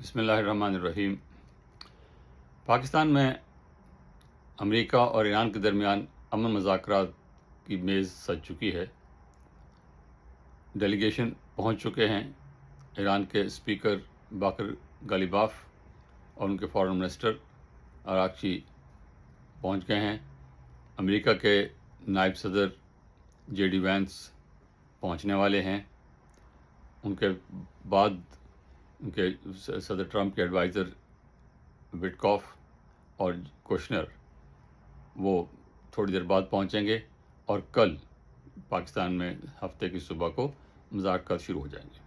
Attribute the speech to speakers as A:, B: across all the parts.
A: بسم اللہ الرحمن الرحیم۔ پاکستان میں امریکہ اور ایران کے درمیان امن مذاکرات کی میز سج چکی ہے۔ ڈیلیگیشن پہنچ چکے ہیں۔ ایران کے اسپیکر باقر غالیباف اور ان کے فارن منسٹر آراغچی پہنچ گئے ہیں۔ امریکہ کے نائب صدر جے ڈی وینس پہنچنے والے ہیں۔ ان کے بعد ان کے صدر ٹرمپ کے ایڈوائزر وٹکاف اور کوشنر وہ تھوڑی دیر بعد پہنچیں گے، اور کل پاکستان میں ہفتے کی صبح کو مذاکرات شروع ہو جائیں گے۔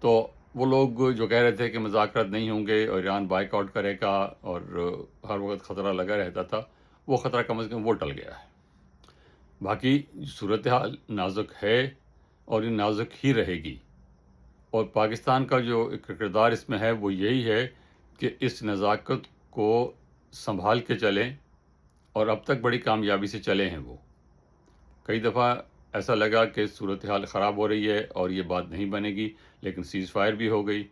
A: تو وہ لوگ جو کہہ رہے تھے کہ مذاکرات نہیں ہوں گے اور ایران بائیک آؤٹ کرے گا اور ہر وقت خطرہ لگا رہتا تھا، وہ خطرہ کم از کم وہ ٹل گیا ہے۔ باقی صورتحال نازک ہے اور یہ نازک ہی رہے گی، اور پاکستان کا جو کردار اس میں ہے وہ یہی ہے کہ اس نزاکت کو سنبھال کے چلیں، اور اب تک بڑی کامیابی سے چلے ہیں وہ۔ کئی دفعہ ایسا لگا کہ صورتحال خراب ہو رہی ہے اور یہ بات نہیں بنے گی، لیکن سیز فائر بھی ہو گئی،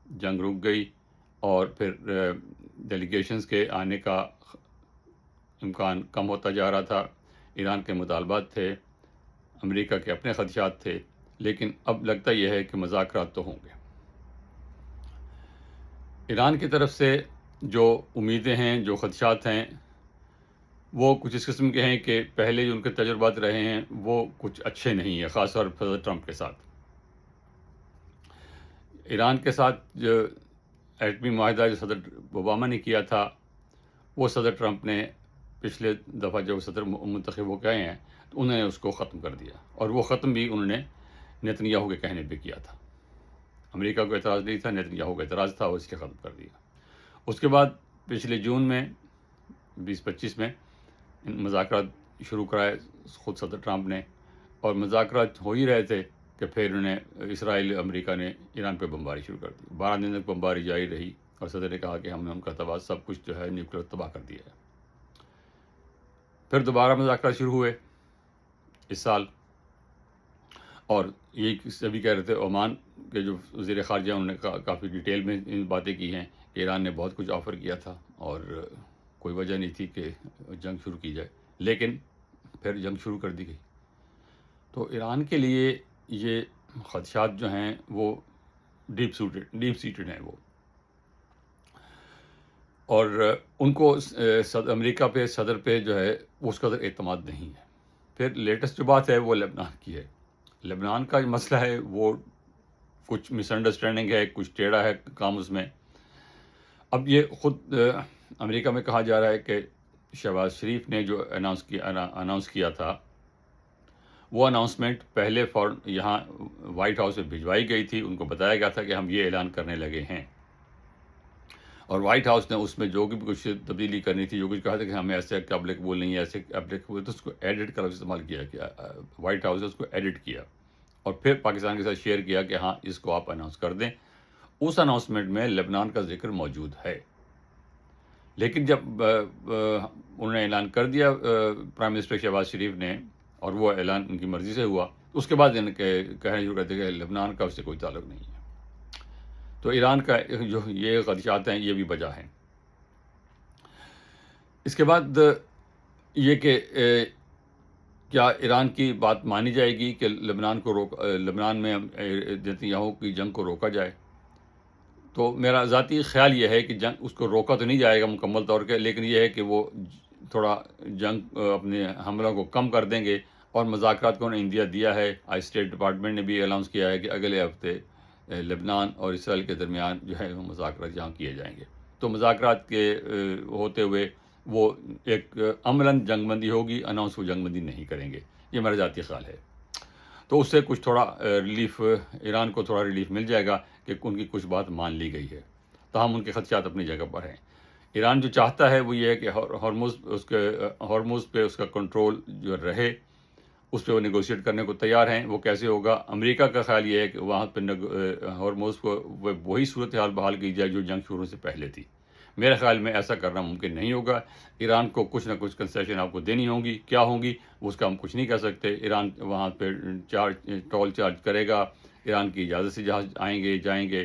A: جنگ رک گئی، اور پھر ڈیلیگیشنز کے آنے کا امکان کم ہوتا جا رہا تھا۔ ایران کے مطالبات تھے، امریکہ کے اپنے خدشات تھے، لیکن اب لگتا یہ ہے کہ مذاکرات تو ہوں گے۔ ایران کی طرف سے جو امیدیں ہیں، جو خدشات ہیں، وہ کچھ اس قسم کے ہیں کہ پہلے جو ان کے تجربات رہے ہیں وہ کچھ اچھے نہیں ہیں، خاص طور پر صدر ٹرمپ کے ساتھ۔ ایران کے ساتھ جو ایٹمی معاہدہ جو صدر اوباما نے کیا تھا، وہ صدر ٹرمپ نے پچھلے دفعہ جب صدر منتخب ہو گئے ہیں تو انہوں نے اس کو ختم کر دیا، اور وہ ختم بھی انہوں نے نیتن یاہو کے کہنے پہ کیا تھا۔ امریکہ کو اعتراض نہیں تھا، نیتن یاہو کا اعتراض تھا، اور اس کے ختم کر دیا۔ اس کے بعد پچھلے جون میں 2025 میں مذاکرات شروع کرائے خود صدر ٹرمپ نے، اور مذاکرات ہو ہی رہے تھے کہ پھر انہوں نے اسرائیل امریکہ نے ایران پہ بمباری شروع کر دی۔ 12 دن تک بمباری جاری رہی، اور صدر نے کہا کہ ہم نے ان کا تباہ سب کچھ جو ہے نیوکلیر تباہ کر دیا ہے۔ پھر دوبارہ مذاکرات شروع ہوئے اس سال، اور یہ سبھی کہہ رہے تھے، عمان کے جو وزیر خارجہ انہوں نے کافی ڈیٹیل میں ان باتیں کی ہیں کہ ایران نے بہت کچھ آفر کیا تھا اور کوئی وجہ نہیں تھی کہ جنگ شروع کی جائے، لیکن پھر جنگ شروع کر دی گئی۔ تو ایران کے لیے یہ خدشات جو ہیں وہ ڈیپ سیٹڈ ہیں وہ، اور ان کو امریکہ پہ، صدر پہ جو ہے اس قدر اعتماد نہیں ہے۔ پھر لیٹسٹ جو بات ہے وہ لبنان کی ہے۔ لبنان کا جو مسئلہ ہے وہ کچھ مس انڈرسٹینڈنگ ہے، کچھ ٹیڑھا ہے کام اس میں۔ اب یہ خود امریکہ میں کہا جا رہا ہے کہ شہباز شریف نے جو اناؤنس کیا تھا، وہ اناؤنسمنٹ پہلے یہاں وائٹ ہاؤس میں بھجوائی گئی تھی، ان کو بتایا گیا تھا کہ ہم یہ اعلان کرنے لگے ہیں، اور وائٹ ہاؤس نے اس میں جو بھی کچھ تبدیلی کرنی تھی، جو کچھ کہا تھا کہ ہمیں ایسے ایپلیکیبل نہیں ہے، ایسے ایپلیکیبل، تو اس کو ایڈٹ کا لفظ استعمال کیا گیا، وائٹ ہاؤس نے اس کو ایڈٹ کیا، اور پھر پاکستان کے ساتھ شیئر کیا کہ ہاں اس کو آپ اناؤنس کر دیں۔ اس اناؤنسمنٹ میں لبنان کا ذکر موجود ہے، لیکن جب انہوں نے اعلان کر دیا پرائم منسٹر شہباز شریف نے، اور وہ اعلان ان کی مرضی سے ہوا، اس کے بعد کہنا شروع کرتے کہ لبنان کا اس سے کوئی تعلق نہیں ہے۔ تو ایران کا جو یہ خدشات ہیں یہ بھی وجہ ہیں۔ اس کے بعد یہ کہ کیا ایران کی بات مانی جائے گی کہ لبنان میں نیتن یاہو کی جنگ کو روکا جائے؟ تو میرا ذاتی خیال یہ ہے کہ اس کو روکا تو نہیں جائے گا مکمل طور پہ، لیکن یہ ہے کہ وہ تھوڑا جنگ اپنے حملوں کو کم کر دیں گے، اور مذاکرات کو انہیں اندیا دیا ہے۔ اسٹیٹ ڈپارٹمنٹ نے بھی اعلان کیا ہے کہ اگلے ہفتے لبنان اور اسرائیل کے درمیان جو ہے وہ مذاکرات یہاں کیے جائیں گے۔ تو مذاکرات کے ہوتے ہوئے وہ ایک عملاً جنگ بندی ہوگی، اناؤنس وہ جنگ بندی نہیں کریں گے، یہ میرا ذاتی خیال ہے۔ تو اس سے کچھ تھوڑا ریلیف، ایران کو تھوڑا ریلیف مل جائے گا کہ ان کی کچھ بات مان لی گئی ہے، تاہم ان کے خدشات اپنی جگہ پر ہیں۔ ایران جو چاہتا ہے وہ یہ ہے کہ ہارموز پہ اس کا کنٹرول جو رہے، اس پہ وہ نیگوشیٹ کرنے کو تیار ہیں۔ وہ کیسے ہوگا؟ امریکہ کا خیال یہ ہے کہ وہاں پہ ہارموز کو وہی صورتحال بحال کی جائے جو جنگ شروع سے پہلے تھی۔ میرے خیال میں ایسا کرنا ممکن نہیں ہوگا۔ ایران کو کچھ نہ کچھ کنسیشن آپ کو دینی ہوں گی، کیا ہوں گی اس کا ہم کچھ نہیں کہہ سکتے۔ ایران وہاں پہ ٹول چارج کرے گا، ایران کی اجازت سے جہاز آئیں گے جائیں گے،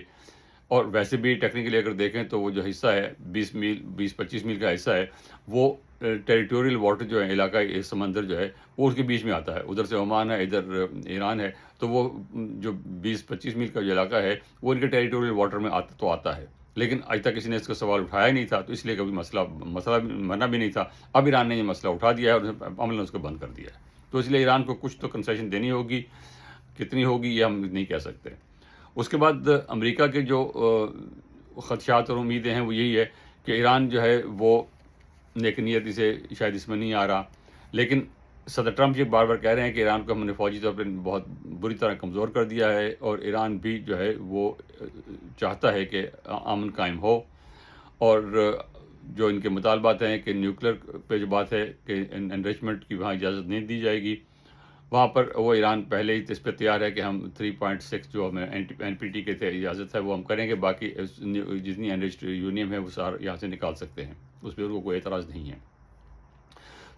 A: اور ویسے بھی ٹیکنیکلی اگر دیکھیں تو وہ جو حصہ ہے 20-25 میل کا حصہ ہے، وہ ٹیریٹوریل واٹر جو ہے، علاقائی سمندر جو ہے وہ اس کے بیچ میں آتا ہے. ادھر سے عمان ہے، ادھر ایران ہے، تو وہ جو 20-25 میل کا جو علاقہ ہے وہ ان کے ٹیریٹوریل واٹر میں آتا ہے. لیکن آج تک کسی نے اس کا سوال اٹھایا ہی نہیں تھا، تو اس لیے کبھی مسئلہ منع بھی نہیں تھا. اب ایران نے یہ مسئلہ اٹھا دیا ہے اور عملاً اس کو بند کر دیا ہے. تو اس لیے ایران کو کچھ تو کنسیشن دینی ہوگی، کتنی ہوگی یہ ہم نہیں کہہ سکتے. اس کے بعد امریکہ کے جو خدشات اور امیدیں ہیں وہ یہی ہے کہ ایران جو ہے وہ نیک نیتی سے شاید اس میں نہیں آ رہا، لیکن صدر ٹرمپ یہ بار بار کہہ رہے ہیں کہ ایران کو ہم نے فوجی طور پر بہت بری طرح کمزور کر دیا ہے، اور ایران بھی جو ہے وہ چاہتا ہے کہ امن قائم ہو. اور جو ان کے مطالبات ہیں کہ نیوکلیر پہ جو بات ہے کہ انریچمنٹ کی وہاں اجازت نہیں دی جائے گی، وہاں پر وہ ایران پہلے ہی اس پہ تیار ہے کہ ہم 3.6 جو ہمیں این پی ٹی کے اجازت ہے وہ ہم کریں گے، باقی جتنی انریچڈ یورینیم ہے وہ سارا یہاں سے نکال سکتے ہیں، اس پہ ان کو کوئی اعتراض نہیں ہے.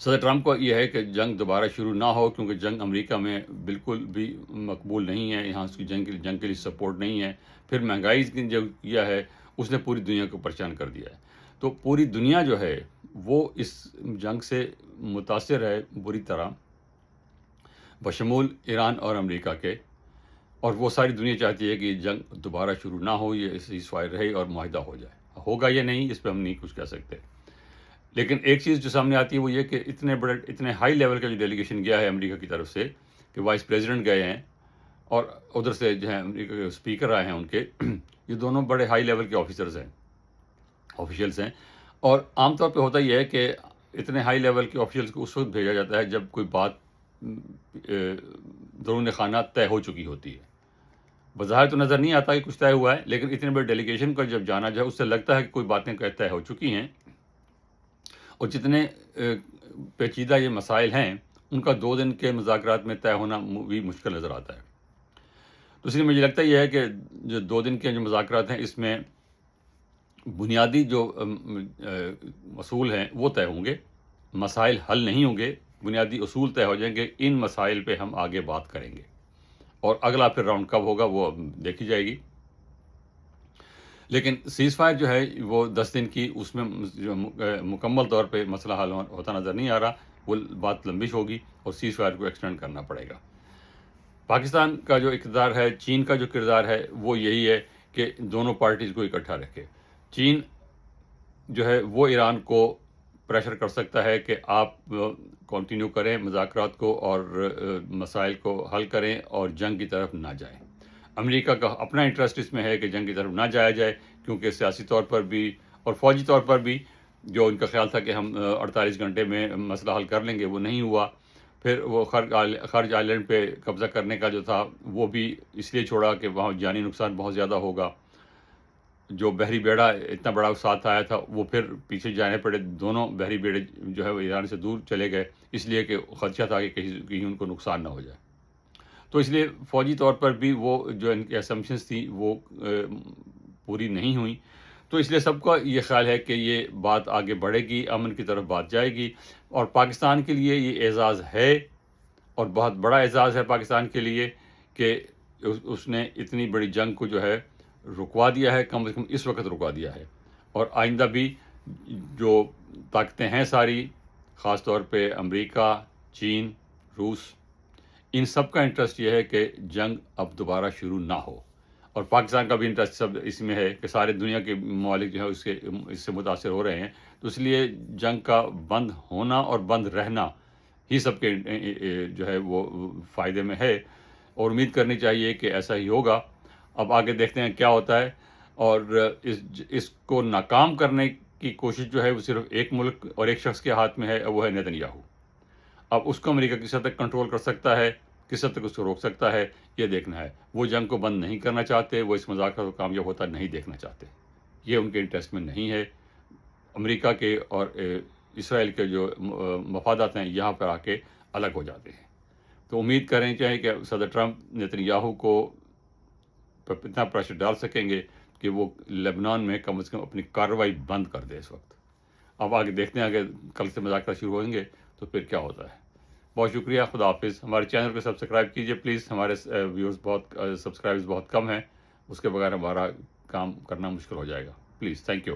A: صدر ٹرمپ کو یہ ہے کہ جنگ دوبارہ شروع نہ ہو، کیونکہ جنگ امریکہ میں بالکل بھی مقبول نہیں ہے، یہاں اس کی جنگ کے لیے سپورٹ نہیں ہے. پھر مہنگائی کی جو کیا ہے اس نے پوری دنیا کو پریشان کر دیا ہے. تو پوری دنیا جو ہے وہ اس جنگ سے متاثر ہے بری طرح، بشمول ایران اور امریکہ کے. اور وہ ساری دنیا چاہتی ہے کہ یہ جنگ دوبارہ شروع نہ ہو، یہ سیز فائر رہے اور معاہدہ ہو جائے. ہوگا یا نہیں اس پہ ہم نہیں کچھ کہہ سکتے. لیکن ایک چیز جو سامنے آتی ہے وہ یہ کہ اتنے ہائی لیول کا جو ڈیلیگیشن گیا ہے امریکہ کی طرف سے، کہ وائس پریزیڈنٹ گئے ہیں اور ادھر سے جو ہے امریکہ کے اسپیکر آئے ہیں ان کے، یہ دونوں بڑے ہائی لیول کے آفیشلز ہیں. اور عام طور پہ ہوتا یہ ہے کہ اتنے ہائی لیول کے آفیشلز کو اس وقت بھیجا جاتا ہے جب کوئی بات درون خانہ طے ہو چکی ہوتی ہے. بظاہر تو نظر نہیں آتا کہ کچھ طے ہوا ہے، لیکن اتنے بڑے ڈیلیگیشن کو جب جانا جائے اس سے لگتا ہے کہ کوئی باتیں طے ہو چکی ہیں. اور جتنے پیچیدہ یہ مسائل ہیں ان کا 2 دن کے مذاکرات میں طے ہونا بھی مشکل نظر آتا ہے. تو اس لیے مجھے لگتا یہ ہے کہ جو 2 دن کے جو مذاکرات ہیں اس میں بنیادی جو اصول ہیں وہ طے ہوں گے، مسائل حل نہیں ہوں گے، بنیادی اصول طے ہو جائیں گے. ان مسائل پہ ہم آگے بات کریں گے، اور اگلا پھر راؤنڈ کب ہوگا وہ دیکھی جائے گی. لیکن سیز فائر جو ہے وہ 10 دن کی، اس میں جو مکمل طور پہ مسئلہ حل ہوتا نظر نہیں آ رہا. وہ بات لمبش ہوگی اور سیز فائر کو ایکسٹینڈ کرنا پڑے گا. پاکستان کا جو اقتدار ہے، چین کا جو کردار ہے وہ یہی ہے کہ دونوں پارٹیز کو اکٹھا رکھے. چین جو ہے وہ ایران کو پریشر کر سکتا ہے کہ آپ کنٹینیو کریں مذاکرات کو اور مسائل کو حل کریں اور جنگ کی طرف نہ جائیں. امریکہ کا اپنا انٹرسٹ اس میں ہے کہ جنگ کی طرف نہ جایا جائے، کیونکہ سیاسی طور پر بھی اور فوجی طور پر بھی جو ان کا خیال تھا کہ ہم 48 گھنٹے میں مسئلہ حل کر لیں گے وہ نہیں ہوا. پھر وہ خرج آئلینڈ پہ قبضہ کرنے کا جو تھا وہ بھی اس لیے چھوڑا کہ وہاں جانی نقصان بہت زیادہ ہوگا. جو بحری بیڑا اتنا بڑا ساتھ آیا تھا وہ پھر پیچھے جانے پڑے، دونوں بحری بیڑے جو ہے وہ ایران سے دور چلے گئے، اس لیے کہ خدشہ تھا کہ کہیں ان کو نقصان نہ ہو جائے. تو اس لیے فوجی طور پر بھی وہ جو ان کی اسمپشنز تھیں وہ پوری نہیں ہوئیں. تو اس لیے سب کا یہ خیال ہے کہ یہ بات آگے بڑھے گی، امن کی طرف بات جائے گی. اور پاکستان کے لیے یہ اعزاز ہے، اور بہت بڑا اعزاز ہے پاکستان کے لیے کہ اس نے اتنی بڑی جنگ کو جو ہے رکوا دیا ہے، کم از کم اس وقت رکوا دیا ہے. اور آئندہ بھی جو طاقتیں ہیں ساری، خاص طور پہ امریکہ، چین، روس، ان سب کا انٹرسٹ یہ ہے کہ جنگ اب دوبارہ شروع نہ ہو. اور پاکستان کا بھی انٹرسٹ سب اس میں ہے کہ سارے دنیا کے ممالک جو ہے اس سے متاثر ہو رہے ہیں. تو اس لیے جنگ کا بند ہونا اور بند رہنا ہی سب کے جو ہے وہ فائدے میں ہے، اور امید کرنی چاہیے کہ ایسا ہی ہوگا. اب آگے دیکھتے ہیں کیا ہوتا ہے. اور اس کو ناکام کرنے کی کوشش جو ہے وہ صرف ایک ملک اور ایک شخص کے ہاتھ میں ہے، وہ ہے نیتن یاہو. اب اس کو امریکہ کس حد تک کنٹرول کر سکتا ہے، کس حد تک اس کو روک سکتا ہے، یہ دیکھنا ہے. وہ جنگ کو بند نہیں کرنا چاہتے، وہ اس مذاکرات کو کامیاب ہوتا نہیں دیکھنا چاہتے. یہ ان کے انٹرسٹ میں نہیں ہے. امریکہ کے اور اسرائیل کے جو مفادات ہیں یہاں پر آ کے الگ ہو جاتے ہیں. تو امید کریں چاہیے کہ صدر ٹرمپ نیتن یاہو کو اتنا پریشر ڈال سکیں گے کہ وہ لبنان میں کم از کم اپنی کارروائی بند کر دے اس وقت. اب آگے دیکھتے ہیں اگر کل سے مذاکرات شروع ہوں گے تو پھر کیا ہوتا ہے. بہت شکریہ، خدا حافظ. ہمارے چینل کو سبسکرائب کیجیے پلیز. ہمارے ویورز سبسکرائبرز بہت کم ہیں، اس کے بغیر ہمارا کام کرنا مشکل ہو جائے گا. Please thank you.